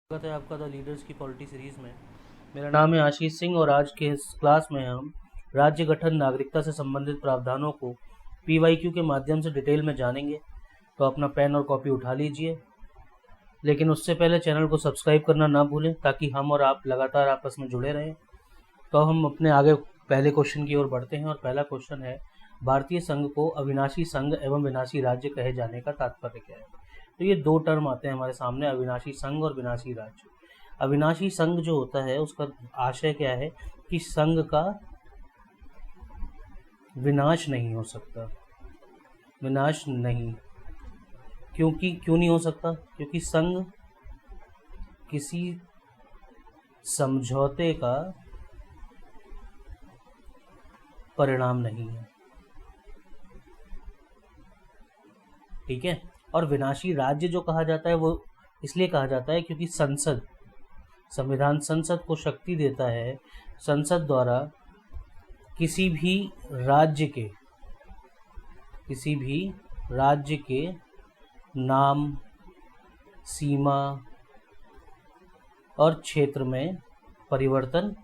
स्वागत है आपका द लीडर्स की पॉलिटी सीरीज़ में। मेरा नाम है आशीष सिंह और आज के इस क्लास में हम राज्य गठन नागरिकता से संबंधित प्रावधानों को पीवाईक्यू के माध्यम से डिटेल में जानेंगे। तो अपना पेन और कॉपी उठा लीजिए, लेकिन उससे पहले चैनल को सब्सक्राइब करना ना भूलें ताकि हम और आप लगातार आपस में जुड़े रहें। तो हम अपने आगे पहले क्वेश्चन की ओर बढ़ते हैं और पहला क्वेश्चन है, भारतीय संघ को अविनाशी संघ एवं विनाशी राज्य कहे जाने का तात्पर्य क्या है। तो ये दो टर्म आते हैं हमारे सामने, अविनाशी संघ और विनाशी राज्य। अविनाशी संघ जो होता है उसका आशय क्या है कि संघ का विनाश नहीं हो सकता। विनाश नहीं, क्यों नहीं हो सकता? क्योंकि संघ किसी समझौते का परिणाम नहीं है। ठीक है। और विनाशी राज्य जो कहा जाता है वो इसलिए कहा जाता है क्योंकि संविधान संसद को शक्ति देता है। संसद द्वारा किसी भी राज्य के नाम, सीमा और क्षेत्र में परिवर्तन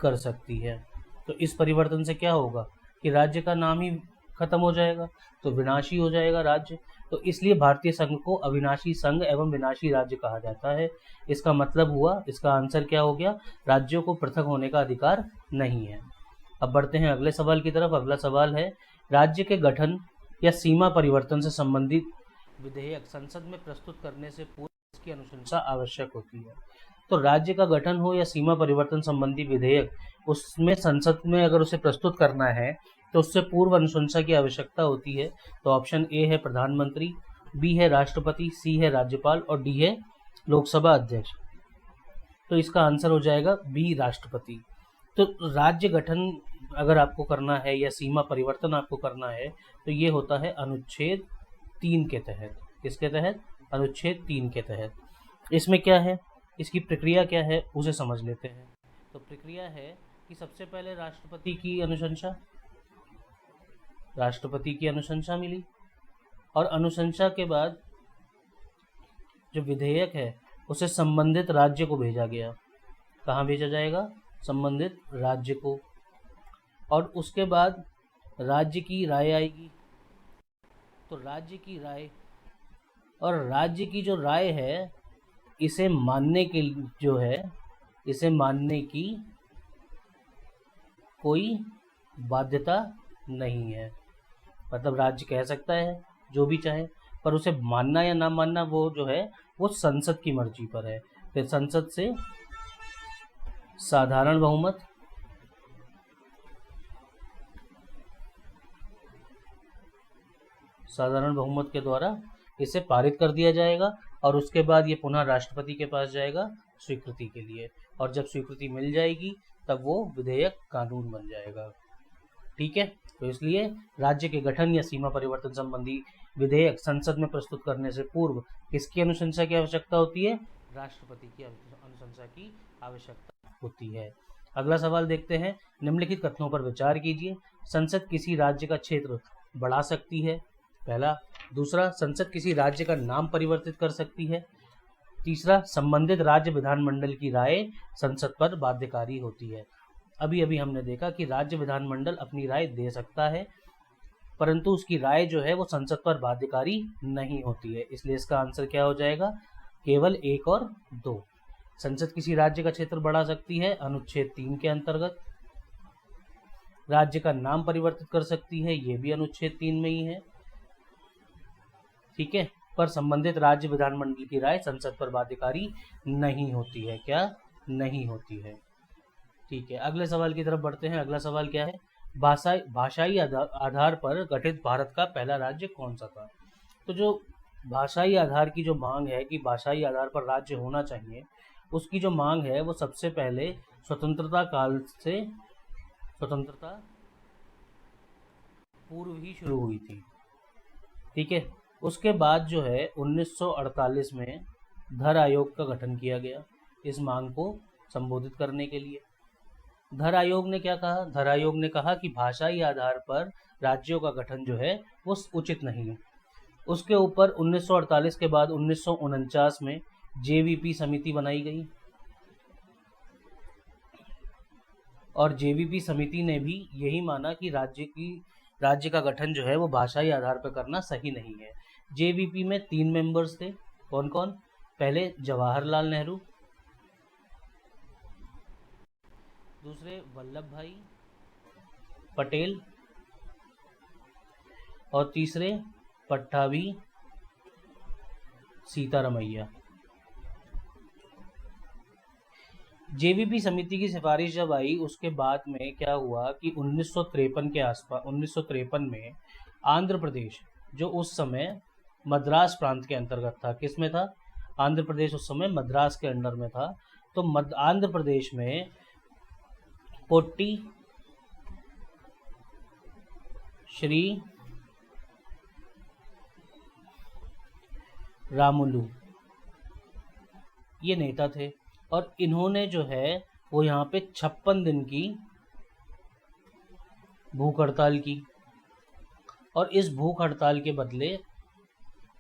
कर सकती है। तो इस परिवर्तन से क्या होगा कि राज्य का नाम ही खत्म हो जाएगा, तो विनाशी हो जाएगा राज्य। तो इसलिए भारतीय संघ को अविनाशी संघ एवं विनाशी राज्य कहा जाता है। इसका मतलब हुआ, इसका आंसर क्या हो गया? राज्यों को पृथक होने का अधिकार नहीं है। अब बढ़ते हैं अगले सवाल की तरफ। अगला सवाल है, राज्य के गठन या सीमा परिवर्तन से संबंधित विधेयक संसद में प्रस्तुत करने से पूर्व इसकी अनुशंसा आवश्यक होती है। तो राज्य का गठन हो या सीमा परिवर्तन संबंधी विधेयक, उसमें संसद में अगर उसे प्रस्तुत करना है तो उससे पूर्व अनुशंसा की आवश्यकता होती है। तो ऑप्शन ए है प्रधानमंत्री, बी है राष्ट्रपति, सी है राज्यपाल और डी है लोकसभा अध्यक्ष। तो इसका आंसर हो जाएगा बी, राष्ट्रपति। तो राज्य गठन अगर आपको करना है या सीमा परिवर्तन आपको करना है तो ये होता है अनुच्छेद 3 के तहत। किसके तहत? अनुच्छेद 3 के तहत। इसमें क्या है, इसकी प्रक्रिया क्या है उसे समझ लेते हैं। तो प्रक्रिया है कि सबसे पहले राष्ट्रपति की अनुशंसा मिली और अनुशंसा के बाद जो विधेयक है उसे संबंधित राज्य को भेजा गया। कहाँ भेजा जाएगा? संबंधित राज्य को। और उसके बाद राज्य की राय आएगी। तो राज्य की राय, और राज्य की जो राय है इसे मानने की कोई बाध्यता नहीं है। मतलब राज्य कह सकता है जो भी चाहे, पर उसे मानना या ना मानना वो जो है वो संसद की मर्जी पर है। फिर संसद से साधारण बहुमत के द्वारा इसे पारित कर दिया जाएगा और उसके बाद ये पुनः राष्ट्रपति के पास जाएगा स्वीकृति के लिए। और जब स्वीकृति मिल जाएगी तब वो विधेयक कानून बन जाएगा। ठीक है। तो इसलिए राज्य के गठन या सीमा परिवर्तन संबंधी विधेयक संसद में प्रस्तुत करने से पूर्व किसकी अनुशंसा की आवश्यकता होती है? राष्ट्रपति की अनुशंसा की आवश्यकता होती है। अगला सवाल देखते हैं। निम्नलिखित कथनों पर विचार कीजिए। संसद किसी राज्य का क्षेत्र बढ़ा सकती है, पहला। दूसरा, संसद किसी राज्य का नाम परिवर्तित कर सकती है। तीसरा, संबंधित राज्य विधानमंडल की राय संसद पर बाध्यकारी होती है। अभी हमने देखा कि राज्य विधानमंडल अपनी राय दे सकता है, परंतु उसकी राय जो है वो संसद पर बाध्यकारी नहीं होती है। इसलिए इसका आंसर क्या हो जाएगा? केवल 1 और 2। संसद किसी राज्य का क्षेत्र बढ़ा सकती है अनुच्छेद 3 के अंतर्गत। राज्य का नाम परिवर्तित कर सकती है, ये भी अनुच्छेद 3 में ही है। ठीक है। पर संबंधित राज्य विधानमंडल की राय संसद पर बाध्यकारी नहीं होती है। क्या नहीं होती है? ठीक है। अगले सवाल की तरफ बढ़ते हैं। अगला सवाल क्या है? भाषाई आधार पर गठित भारत का पहला राज्य कौन सा था? तो जो भाषाई आधार की जो मांग है कि भाषाई आधार पर राज्य होना चाहिए, उसकी जो मांग है वो सबसे पहले स्वतंत्रता पूर्व ही शुरू हुई थी। ठीक है। उसके बाद जो है 1948 में धर आयोग का गठन किया गया इस मांग को संबोधित करने के लिए। धर आयोग ने क्या कहा? धर आयोग ने कहा कि भाषाई आधार पर राज्यों का गठन जो है वो उचित नहीं है। उसके ऊपर 1948 के बाद 1949 में जेवीपी समिति बनाई गई और जेवीपी समिति ने भी यही माना कि राज्य का गठन जो है वो भाषाई आधार पर करना सही नहीं है। जेवीपी में 3 मेंबर्स थे। कौन कौन? पहले जवाहरलाल नेहरू, दूसरे वल्लभ भाई पटेल और तीसरे पट्टाभी सीतारमैया। जेवीपी समिति की सिफारिश जब आई उसके बाद में क्या हुआ कि 1953 के आसपास 1953 में आंध्र प्रदेश जो उस समय मद्रास प्रांत के अंतर्गत था, किस में था? आंध्र प्रदेश उस समय मद्रास के अंडर में था। तो आंध्र प्रदेश में पोट्टी श्री रामुलु ये नेता थे और इन्होंने जो है वो यहाँ पे 56 दिन की भूख हड़ताल की और इस भूख हड़ताल के बदले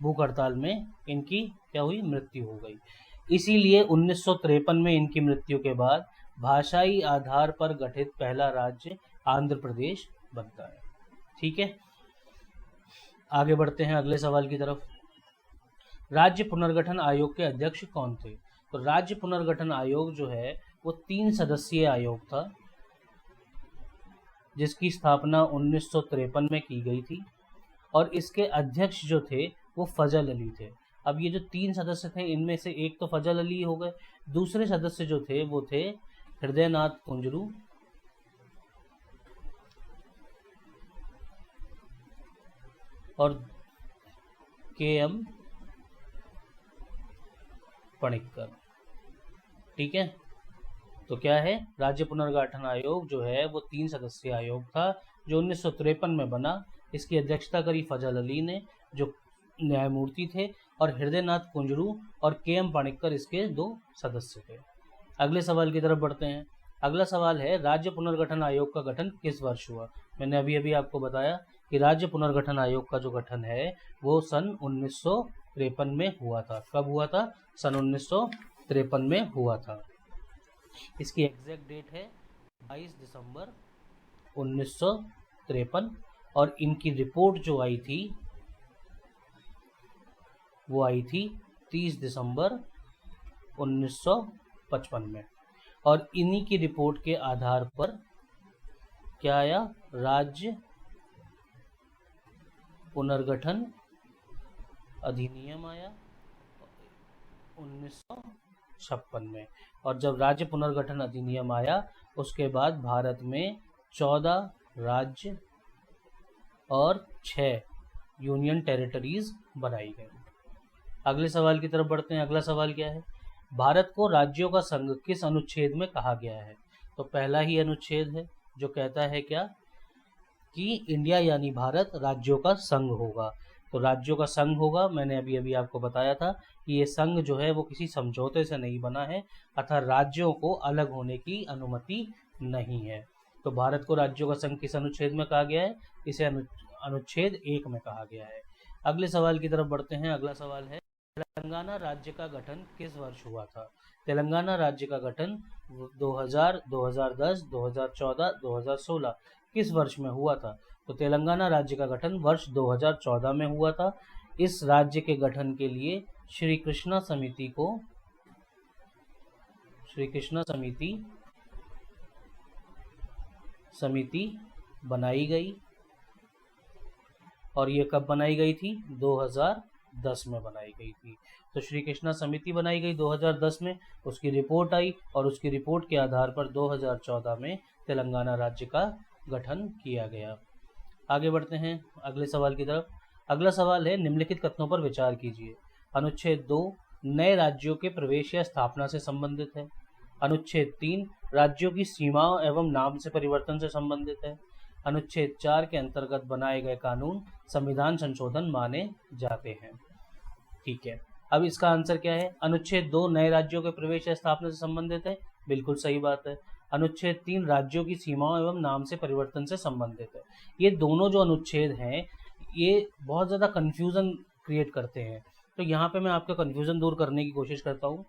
भूख हड़ताल में इनकी क्या हुई? मृत्यु हो गई। इसीलिए 1953 में इनकी मृत्यु के बाद भाषाई आधार पर गठित पहला राज्य आंध्र प्रदेश बनता है। ठीक है, आगे बढ़ते हैं अगले सवाल की तरफ। राज्य पुनर्गठन आयोग के अध्यक्ष कौन थे? तो राज्य पुनर्गठन आयोग जो है वो 3 सदस्यीय आयोग था जिसकी स्थापना 1953 में की गई थी और इसके अध्यक्ष जो थे वो फजल अली थे। अब ये जो 3 सदस्य थे इनमें से एक तो फजल अली हो गए, दूसरे सदस्य जो थे वो थे हृदयनाथ कुंजरू और के.एम. पणिक्कर। ठीक है, तो क्या है? राज्य पुनर्गठन आयोग जो है वो 3 सदस्यीय आयोग था जो 1953 में बना। इसकी अध्यक्षता करी फजल अली ने जो न्यायमूर्ति थे और हृदयनाथ कुंजरू और के.एम. पणिक्कर इसके 2 सदस्य थे। अगले सवाल की तरफ बढ़ते हैं। अगला सवाल है राज्य पुनर्गठन आयोग का गठन किस वर्ष हुआ? मैंने अभी अभी आपको बताया कि राज्य पुनर्गठन आयोग का जो गठन है वो सन 1953 में हुआ था। कब हुआ था? सन 1953 में हुआ था। इसकी एग्जैक्ट डेट है 22 दिसंबर 1953 और इनकी रिपोर्ट जो आई थी वो आई थी 30 दिसंबर 1955 में और इन्हीं की रिपोर्ट के आधार पर क्या आया? राज्य पुनर्गठन अधिनियम आया 1956 में। और जब राज्य पुनर्गठन अधिनियम आया उसके बाद भारत में 14 राज्य और 6 यूनियन टेरिटरीज बनाई गई। अगले सवाल की तरफ बढ़ते हैं। अगला सवाल क्या है? भारत को राज्यों का संघ किस अनुच्छेद में कहा गया है? तो पहला ही अनुच्छेद है जो कहता है क्या? कि इंडिया यानी भारत राज्यों का संघ होगा। तो राज्यों का संघ होगा, मैंने अभी अभी आपको बताया था कि ये संघ जो है वो किसी समझौते से नहीं बना है अतः राज्यों को अलग होने की अनुमति नहीं है। तो भारत को राज्यों का संघ किस अनुच्छेद में कहा गया है? इसे अनुच्छेद 1 में कहा गया है। अगले सवाल की तरफ बढ़ते हैं। अगला सवाल है तेलंगाना राज्य का गठन किस वर्ष हुआ था? तेलंगाना राज्य का गठन 2000, 2010, 2014, 2016 किस वर्ष में हुआ था? तो तेलंगाना राज्य का गठन वर्ष 2014 में हुआ था। इस राज्य के गठन के लिए श्री कृष्णा समिति बनाई गई और ये कब बनाई गई थी? 2010 में बनाई गई थी। तो श्री कृष्णा समिति बनाई गई 2010 में, उसकी रिपोर्ट आई और उसकी रिपोर्ट के आधार पर 2014 में तेलंगाना राज्य का गठन किया गया। आगे बढ़ते हैं अगले सवाल की तरफ। अगला सवाल है निम्नलिखित कथनों पर विचार कीजिए। अनुच्छेद 2 नए राज्यों के प्रवेश या स्थापना से संबंधित है। अनुच्छेद 3 राज्यों की सीमाओं एवं नाम से परिवर्तन से संबंधित है। अनुच्छेद 4 के अंतर्गत बनाए गए कानून संविधान संशोधन माने जाते हैं। ठीक है, अब इसका आंसर क्या है? अनुच्छेद 2 नए राज्यों के प्रवेश या स्थापना से संबंधित है, बिल्कुल सही बात है। अनुच्छेद 3 राज्यों की सीमाओं एवं नाम से परिवर्तन से संबंधित है। ये दोनों जो अनुच्छेद हैं ये बहुत ज़्यादा कन्फ्यूज़न क्रिएट करते हैं। तो यहाँ पे मैं आपका कन्फ्यूज़न दूर करने की कोशिश करता हूँ।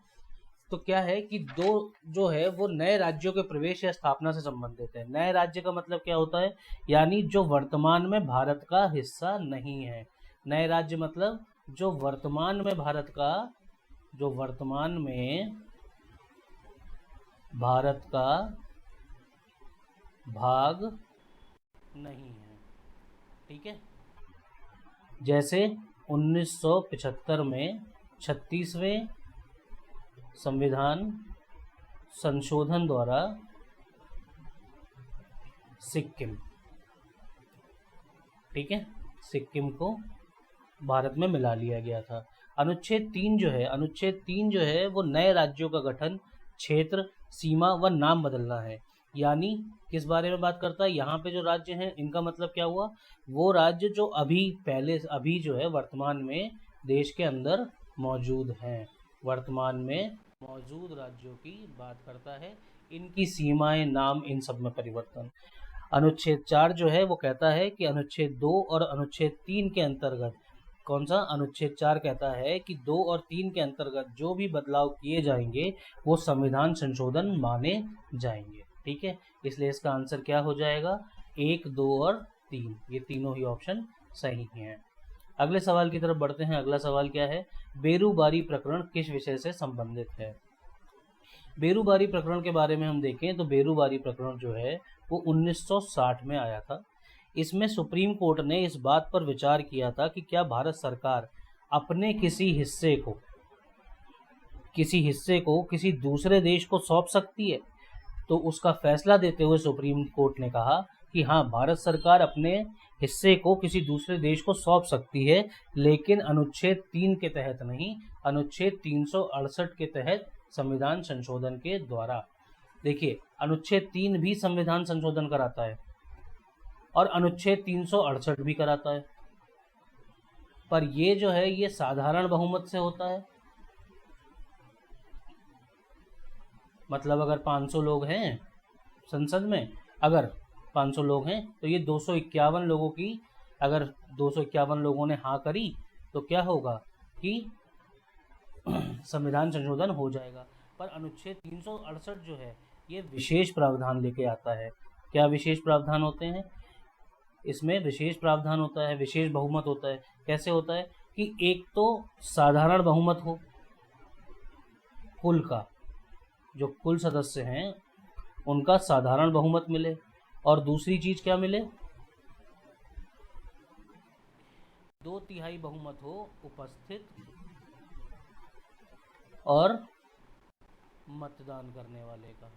तो क्या है कि दो जो है वो नए राज्यों के प्रवेश या स्थापना से संबंधित है। नए राज्य का मतलब क्या होता है, यानी जो वर्तमान में भारत का हिस्सा नहीं है। नए राज्य मतलब जो वर्तमान में भारत का, जो वर्तमान में भारत का भाग नहीं है। ठीक है, जैसे 1975 में 36वें संविधान संशोधन द्वारा सिक्किम, ठीक है, सिक्किम को भारत में मिला लिया गया था। अनुच्छेद 3 जो है, अनुच्छेद 3 जो है वो नए राज्यों का गठन, क्षेत्र, सीमा व नाम बदलना है। यानी किस बारे में बात करता है, यहाँ पे जो राज्य हैं इनका मतलब क्या हुआ, वो राज्य जो अभी जो है वर्तमान में देश के अंदर मौजूद हैं, वर्तमान में मौजूद राज्यों की बात करता है। इनकी सीमाएं, नाम, इन सब में परिवर्तन। अनुच्छेद 4 जो है वो कहता है कि अनुच्छेद 2 और अनुच्छेद 3 के अंतर्गत, कौन सा, अनुच्छेद 4 कहता है कि 2 और 3 के अंतर्गत जो भी बदलाव किए जाएंगे वो संविधान संशोधन माने जाएंगे। ठीक है, इसलिए इसका आंसर क्या हो जाएगा, 1, 2 और 3, ये तीनों ही ऑप्शन सही हैं। अगले सवाल की तरफ बढ़ते हैं। अगला सवाल क्या है, बेरूबारी प्रकरण किस विषय से संबंधित है। बेरूबारी प्रकरण के बारे में हम देखें तो बेरूबारी प्रकरण जो है वो 1960 में आया था। इसमें सुप्रीम कोर्ट ने इस बात पर विचार किया था कि क्या भारत सरकार अपने किसी हिस्से को किसी दूसरे देश को सौंप सकती है। तो उसका फैसला देते हुए सुप्रीम कोर्ट ने कहा कि हाँ, भारत सरकार अपने हिस्से को किसी दूसरे देश को सौंप सकती है, लेकिन अनुच्छेद 3 के तहत नहीं, अनुच्छेद 368 के तहत संविधान संशोधन के द्वारा। देखिए, अनुच्छेद 3 भी संविधान संशोधन कराता है और अनुच्छेद 368 भी कराता है, पर ये जो है ये साधारण बहुमत से होता है। मतलब अगर 500 लोग हैं संसद में, अगर 500 लोग हैं तो ये 251 लोगों की, अगर 251 लोगों ने हाँ करी तो क्या होगा कि संविधान संशोधन हो जाएगा। पर अनुच्छेद 368 जो है ये विशेष प्रावधान लेके आता है। क्या विशेष प्रावधान होते हैं, इसमें विशेष प्रावधान होता है, विशेष बहुमत होता है। कैसे होता है कि एक तो साधारण बहुमत हो, कुल का, जो कुल सदस्य हैं उनका साधारण बहुमत मिले, और दूसरी चीज क्या मिले, 2/3 बहुमत हो उपस्थित और मतदान करने वाले का।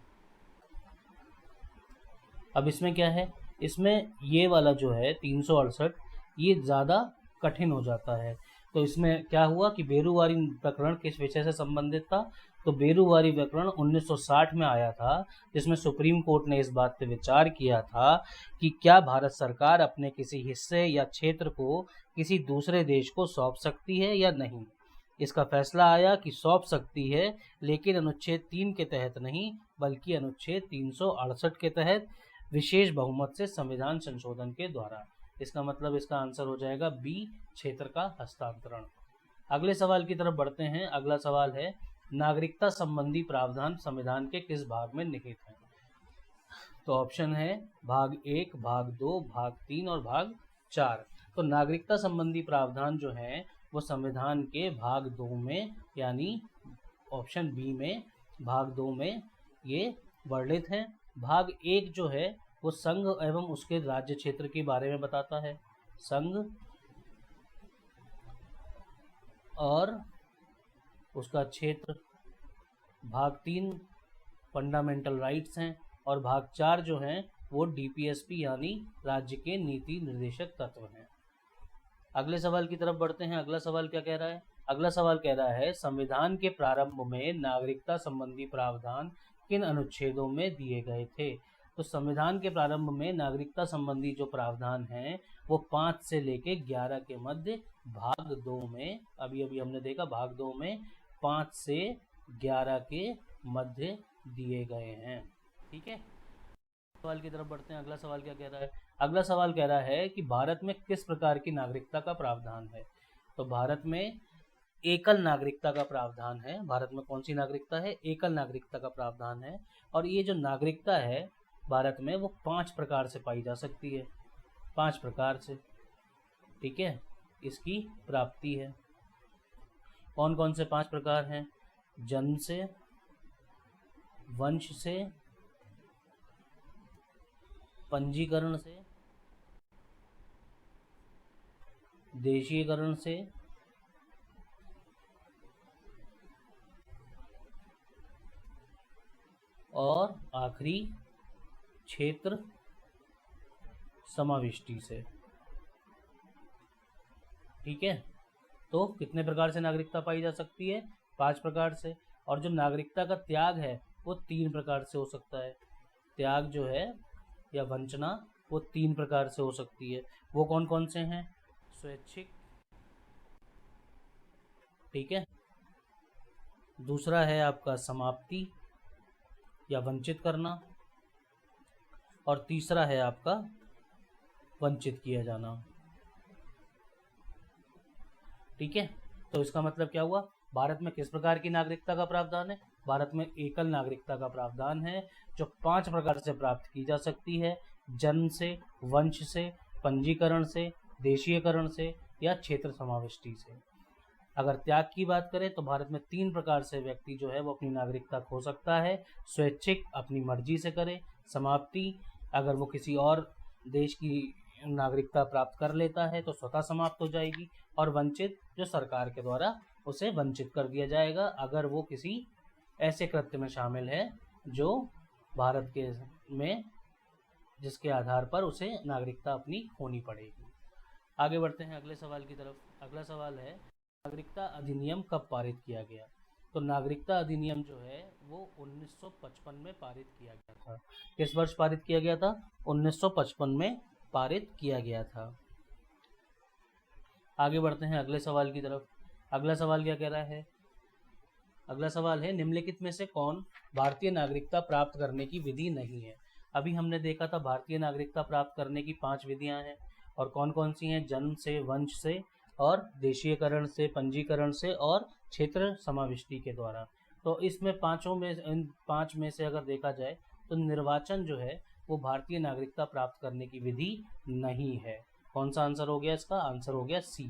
अब इसमें क्या है, इसमें ये वाला जो है 368 ये ज़्यादा कठिन हो जाता है। तो इसमें क्या हुआ कि बेरूवारी प्रकरण किस विषय से संबंधित था, तो बेरूवारी प्रकरण 1960 में आया था, जिसमें सुप्रीम कोर्ट ने इस बात पे विचार किया था कि क्या भारत सरकार अपने किसी हिस्से या क्षेत्र को किसी दूसरे देश को सौंप सकती है या नहीं। इसका फैसला आया कि सौंप सकती है, लेकिन अनुच्छेद 3 के तहत नहीं, बल्कि अनुच्छेद 368 के तहत विशेष बहुमत से संविधान संशोधन के द्वारा। इसका मतलब इसका आंसर हो जाएगा बी, क्षेत्र का हस्तांतरण। अगले सवाल की तरफ बढ़ते हैं। अगला सवाल है, नागरिकता संबंधी प्रावधान संविधान के किस भाग में निहित है। तो ऑप्शन है भाग 1, भाग 2, भाग 3 और भाग 4। तो नागरिकता संबंधी प्रावधान जो है वो संविधान के भाग 2 में, यानी ऑप्शन बी में, भाग 2 में ये वर्णित है। भाग 1 जो है वो संघ एवं उसके राज्य क्षेत्र के बारे में बताता है, संघ और उसका क्षेत्र। भाग 3 फंडामेंटल राइट्स हैं, और भाग 4 जो हैं वो डीपीएसपी यानी राज्य के नीति निर्देशक तत्व हैं। अगले सवाल की तरफ बढ़ते हैं। अगला सवाल क्या कह रहा है, अगला सवाल कह रहा है संविधान के प्रारंभ में नागरिकता संबंधी प्रावधान किन अनुच्छेदों में दिए गए थे। तो संविधान के प्रारंभ में नागरिकता संबंधी जो प्रावधान हैं वो 5 से लेके 11 के मध्य भाग 2 में, अभी हमने देखा भाग 2 में 5 से 11 के मध्य दिए गए हैं। ठीक है, सवाल की तरफ बढ़ते हैं। अगला सवाल क्या कह रहा है, अगला सवाल कह रहा है कि भारत में किस प्रकार की नागरिकता का प्रावधान है। तो भारत में एकल नागरिकता का प्रावधान है। भारत में कौन सी नागरिकता है? एकल नागरिकता का प्रावधान है। और ये जो नागरिकता है भारत में वो 5 प्रकार से पाई जा सकती है, 5 प्रकार से, ठीक है, इसकी प्राप्ति है। कौन कौन से 5 प्रकार हैं? जन्म से, वंश से, पंजीकरण से, देशीयकरण से, और आखिरी क्षेत्र समाविष्टि से। ठीक है, तो कितने प्रकार से नागरिकता पाई जा सकती है? 5 प्रकार से। और जो नागरिकता का त्याग है वो 3 प्रकार से हो सकता है। त्याग जो है या वंचना वो 3 प्रकार से हो सकती है। वो कौन कौन से हैं? स्वैच्छिक, ठीक है, दूसरा है आपका समाप्ति या वंचित करना, और तीसरा है आपका वंचित किया जाना। ठीक है, तो इसका मतलब क्या हुआ? भारत में किस प्रकार की नागरिकता का प्रावधान है? भारत में एकल नागरिकता का प्रावधान है जो 5 प्रकार से प्राप्त की जा सकती है। जन्म से, वंश से, पंजीकरण से, देशीयकरण से या क्षेत्र समाविष्टि से। अगर त्याग की बात करें तो भारत में 3 प्रकार से व्यक्ति जो है वो अपनी नागरिकता खो सकता है। स्वैच्छिक, अपनी मर्जी से करे। समाप्ति, अगर वो किसी और देश की नागरिकता प्राप्त कर लेता है तो स्वतः समाप्त हो जाएगी। और वंचित, जो सरकार के द्वारा उसे वंचित कर दिया जाएगा अगर वो किसी ऐसे कृत्य में शामिल है जो भारत के में जिसके आधार पर उसे नागरिकता अपनी खोनी पड़ेगी। आगे बढ़ते हैं अगले सवाल की तरफ। अगला सवाल है, नागरिकता अधिनियम कब पारित किया गया? तो नागरिकता अधिनियम जो है वो 1955 में पारित किया गया था। किस वर्ष पारित किया गया था? 1955 में पारित किया गया था। आगे बढ़ते हैं अगले सवाल की तरफ। अगला सवाल क्या कह रहा है? अगला सवाल है, निम्नलिखित में से कौन भारतीय नागरिकता प्राप्त करने की विधि नहीं है? अभी हमने देखा था भारतीय नागरिकता प्राप्त करने की 5 विधियां हैं, और कौन कौन सी हैं? जन्म से, वंश से, और देशीयकरण से, पंजीकरण से, और क्षेत्र समाविष्टि के द्वारा। तो इसमें इन 5 में से अगर देखा जाए तो निर्वाचन जो है वो भारतीय नागरिकता प्राप्त करने की विधि नहीं है। कौन सा आंसर हो गया इसका? आंसर हो गया सी।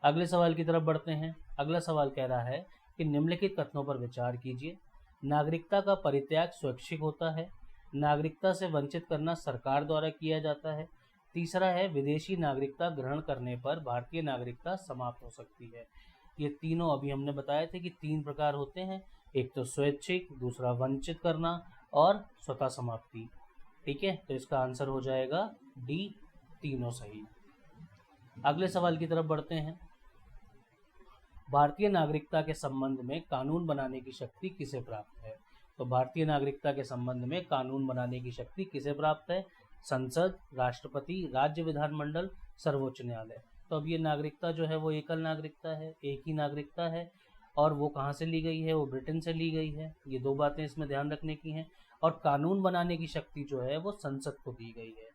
अगले सवाल की तरफ बढ़ते हैं। अगला सवाल कह रहा है कि निम्नलिखित कथनों पर विचार कीजिए। नागरिकता का परित्याग स्वैच्छिक होता है। नागरिकता से वंचित करना सरकार द्वारा किया जाता है। तीसरा है, विदेशी नागरिकता ग्रहण करने पर भारतीय नागरिकता समाप्त हो सकती है। ये तीनों अभी हमने बताए थे कि 3 प्रकार होते हैं, एक तो स्वैच्छिक, दूसरा वंचित करना, और स्वतः समाप्ति। ठीक है, तो इसका आंसर हो जाएगा डी, तीनों सही। अगले सवाल की तरफ बढ़ते हैं। भारतीय नागरिकता के संबंध में कानून बनाने की शक्ति किसे प्राप्त है? तो भारतीय नागरिकता के संबंध में कानून बनाने की शक्ति किसे प्राप्त है? संसद, राष्ट्रपति, राज्य विधानमंडल, सर्वोच्च न्यायालय। तो अब ये नागरिकता जो है वो एकल नागरिकता है, एक ही नागरिकता है, और वो कहाँ से ली गई है? वो ब्रिटेन से ली गई है। ये 2 बातें इसमें ध्यान रखने की हैं। और कानून बनाने की शक्ति जो है वो संसद को दी गई है।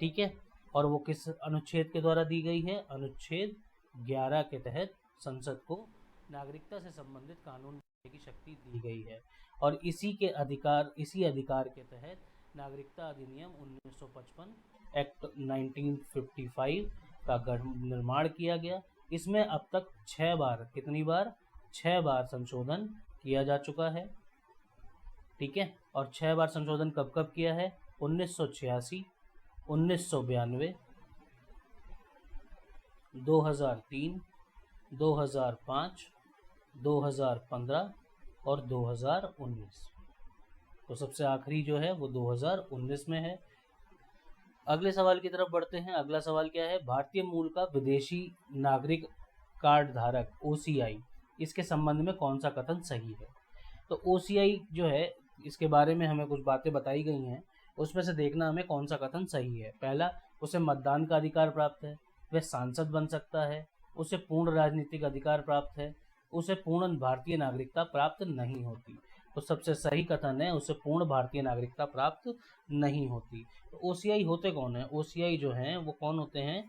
ठीक है, और वो किस अनुच्छेद के द्वारा दी गई है? अनुच्छेद 11 के तहत संसद को नागरिकता से संबंधित कानून बनाने की शक्ति दी गई है। और इसी अधिकार के तहत नागरिकता अधिनियम 1955 एक्ट 1955 का निर्माण किया गया। इसमें अब तक 6 बार, कितनी बार? 6 बार संशोधन किया जा चुका है। ठीक है, और 6 बार संशोधन कब कब किया है? 1986, 1992, 2003, 2005, 2015 और 2019। तो सबसे आखिरी जो है वो 2019 में है। अगले सवाल की तरफ बढ़ते हैं। अगला सवाल क्या है? भारतीय मूल का विदेशी नागरिक कार्ड धारक OCI, इसके संबंध में कौन सा कथन सही है? तो OCI जो है इसके बारे में हमें कुछ बातें बताई गई हैं, उसमें से देखना हमें कौन सा कथन सही है। पहला, उसे मतदान का अधिकार प्राप्त है, वह सांसद बन सकता है, उसे पूर्ण राजनीतिक अधिकार प्राप्त है, उसे पूर्ण भारतीय नागरिकता प्राप्त नहीं होती। तो सबसे सही कथन है उसे पूर्ण भारतीय नागरिकता प्राप्त नहीं होती। तो OCI होते कौन है? OCI जो हैं वो कौन होते हैं?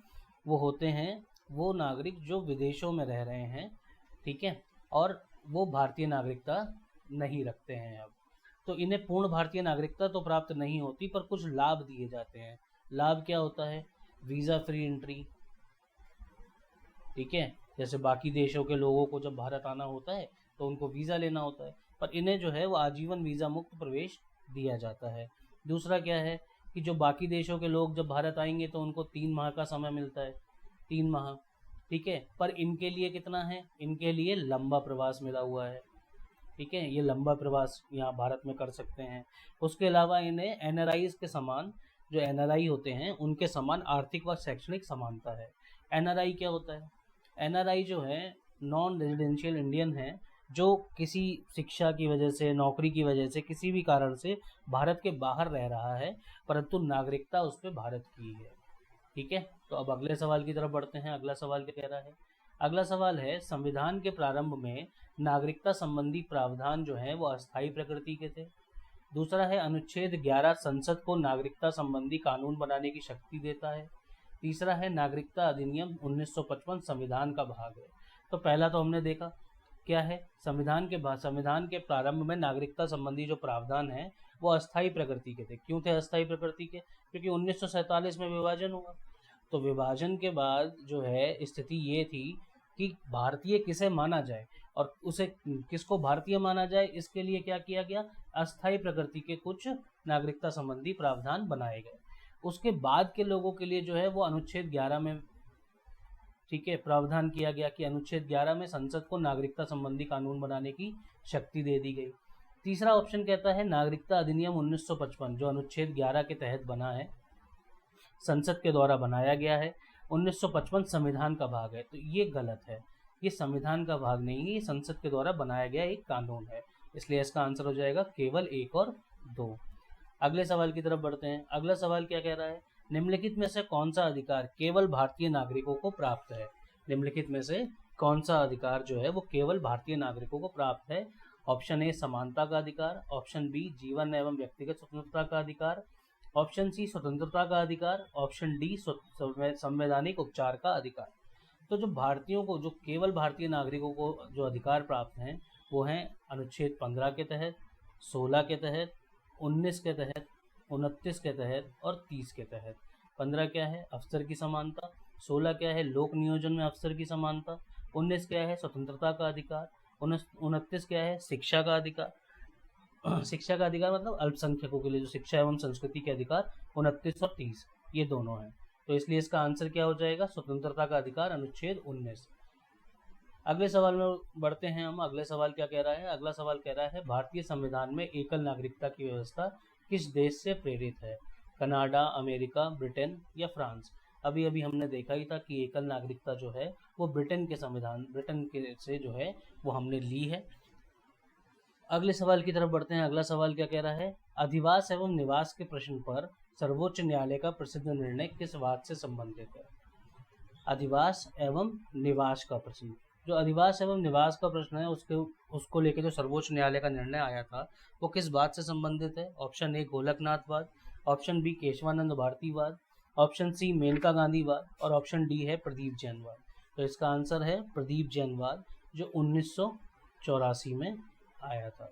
वो होते हैं वो नागरिक जो विदेशों में रह रहे हैं, ठीक है, और वो भारतीय नागरिकता नहीं रखते हैं अब। तो इन्हें पूर्ण भारतीय नागरिकता तो प्राप्त नहीं होती, पर कुछ लाभ दिए जाते हैं। लाभ क्या होता है? वीज़ा फ्री एंट्री, ठीक है, जैसे बाकी देशों के लोगों को जब भारत आना होता है तो उनको वीज़ा लेना होता है, पर इन्हें जो है वो आजीवन वीज़ा मुक्त प्रवेश दिया जाता है। दूसरा क्या है कि जो बाकी देशों के लोग जब भारत आएंगे तो उनको 3 माह का समय मिलता है, 3 माह, ठीक है, पर इनके लिए कितना है? इनके लिए लंबा प्रवास मिला हुआ है, ठीक है, ये लंबा प्रवास यहाँ भारत में कर सकते हैं। उसके अलावा इन्हें एनआरआई के समान, जो एनआरआई होते हैं उनके समान आर्थिक व शैक्षणिक समानता है। एनआरआई क्या होता है? एनआरआई जो है नॉन रेजिडेंशियल इंडियन है, जो किसी शिक्षा की वजह से, नौकरी की वजह से, किसी भी कारण से भारत के बाहर रह रहा है, परंतु नागरिकता उस पर भारत की है, ठीक है। तो अब अगले सवाल की तरफ बढ़ते हैं। अगला सवाल क्या कह रहा है? अगला सवाल है, संविधान के प्रारंभ में नागरिकता संबंधी प्रावधान जो है वो अस्थायी प्रकृति के थे। दूसरा है, अनुच्छेद 11 संसद को नागरिकता संबंधी कानून बनाने की शक्ति देता है। तीसरा है, नागरिकता अधिनियम 1955 संविधान का भाग है। तो पहला तो हमने देखा क्या है, संविधान के प्रारंभ में नागरिकता संबंधी जो प्रावधान है वो अस्थायी प्रकृति के थे। क्यों थे अस्थायी प्रकृति के? क्योंकि 1947 में विभाजन हुआ। तो विभाजन के बाद जो है स्थिति ये थी कि भारतीय किसे माना जाए और उसे किसको भारतीय माना जाए, इसके लिए क्या किया गया? अस्थायी प्रकृति के कुछ नागरिकता संबंधी प्रावधान बनाए गए। उसके बाद के लोगों के लिए जो है वो अनुच्छेद 11 में, ठीक है, प्रावधान किया गया कि अनुच्छेद 11 में संसद को नागरिकता संबंधी कानून बनाने की शक्ति दे दी गई। तीसरा ऑप्शन कहता है नागरिकता अधिनियम 1955 जो अनुच्छेद 11 के तहत बना है, संसद के द्वारा बनाया गया है, 1955 संविधान का भाग है। तो ये गलत है, ये संविधान का भाग नहीं है, ये संसद के द्वारा बनाया गया एक कानून है। इसलिए इसका आंसर हो जाएगा केवल 1 और 2। अगले सवाल की तरफ बढ़ते हैं। अगला सवाल क्या कह रहा है? निम्नलिखित में से कौन सा अधिकार केवल भारतीय नागरिकों को प्राप्त है? निम्नलिखित में से कौन सा अधिकार जो है वो केवल भारतीय नागरिकों को प्राप्त है? ऑप्शन ए समानता का अधिकार, ऑप्शन बी जीवन एवं व्यक्तिगत स्वतंत्रता का अधिकार, ऑप्शन सी स्वतंत्रता का अधिकार, ऑप्शन डी संवैधानिक उपचार का अधिकार। तो जो भारतीयों को, जो केवल भारतीय नागरिकों को जो अधिकार प्राप्त हैं वो हैं अनुच्छेद 15 के तहत, 16 के तहत, 19 के तहत, 29 के तहत और 30 के तहत। 15 क्या है? अफसर की समानता। 16 क्या है? लोक नियोजन में अफसर की समानता। 19 क्या है? स्वतंत्रता का अधिकार। 29 क्या है? शिक्षा का अधिकार। शिक्षा का अधिकार मतलब अल्पसंख्यकों के लिए जो शिक्षा एवं संस्कृति के अधिकार, 29 और 30 ये दोनों हैं। तो इसलिए इसका आंसर क्या हो जाएगा? स्वतंत्रता का अधिकार अनुच्छेद 19। अगले सवाल में बढ़ते हैं हम। अगले सवाल क्या कह रहा है? अगला सवाल कह रहा है भारतीय संविधान में एकल नागरिकता की व्यवस्था किस देश से प्रेरित है? कनाडा, अमेरिका, ब्रिटेन या फ्रांस? अभी अभी हमने देखा ही था कि एकल नागरिकता जो है वो ब्रिटेन के से जो है वो हमने ली है। अगले सवाल की तरफ बढ़ते हैं। अगला सवाल क्या कह रहा है? अधिवास एवं निवास के प्रश्न पर सर्वोच्च न्यायालय का प्रसिद्ध निर्णय किस बात से संबंधित है? अधिवास एवं निवास का प्रश्न, जो अधिवास एवं निवास का प्रश्न है उसको लेकर जो सर्वोच्च न्यायालय का निर्णय आया था वो किस बात से संबंधित है? ऑप्शन ए गोलकनाथवाद, ऑप्शन बी केशवानंद भारतीवाद, ऑप्शन सी मेनका गांधीवाद और ऑप्शन डी है प्रदीप जैनवाद। तो इसका आंसर है प्रदीप जैनवाद, जो 1984 में आया था।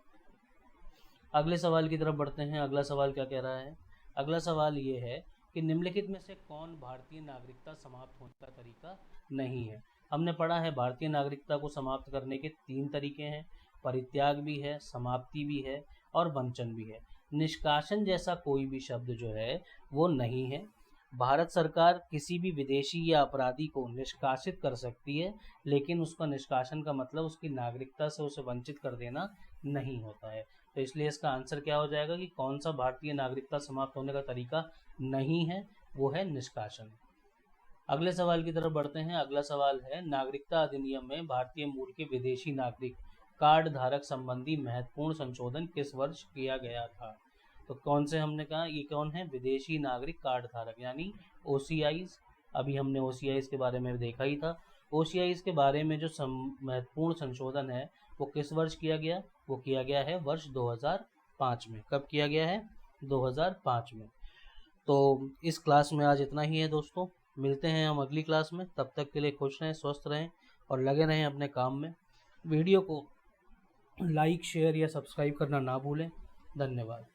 अगले सवाल की तरफ बढ़ते हैं। अगला सवाल क्या कह रहा है? अगला सवाल ये है कि निम्नलिखित में से कौन भारतीय नागरिकता समाप्त होने का तरीका नहीं है? हमने पढ़ा है भारतीय नागरिकता को समाप्त करने के 3 तरीके हैं, परित्याग भी है, समाप्ति भी है और वंचन भी है। निष्कासन जैसा कोई भी शब्द जो है वो नहीं है। भारत सरकार किसी भी विदेशी या अपराधी को निष्कासित कर सकती है, लेकिन उसका निष्कासन का मतलब उसकी नागरिकता से उसे वंचित कर देना नहीं होता है। तो इसलिए इसका आंसर क्या हो जाएगा कि कौन सा भारतीय नागरिकता समाप्त होने का तरीका नहीं है? वो है निष्कासन। अगले सवाल की तरफ बढ़ते हैं। अगला सवाल है नागरिकता अधिनियम में भारतीय मूल के विदेशी नागरिक कार्ड धारक संबंधी महत्वपूर्ण संशोधन किस वर्ष किया गया था? तो कौन से हमने कहा, ये कौन है? विदेशी नागरिक कार्ड धारक यानी OCIs। अभी हमने OCIs के बारे में देखा ही था। OCIs के बारे में जो महत्वपूर्ण संशोधन है वो किस वर्ष किया गया? वो किया गया है वर्ष 2005 में। कब किया गया है? 2005 में। तो इस क्लास में आज इतना ही है दोस्तों। मिलते हैं हम अगली क्लास में। तब तक के लिए खुश रहें, स्वस्थ रहें और लगे रहें अपने काम में। वीडियो को लाइक शेयर या सब्सक्राइब करना ना भूलें। धन्यवाद।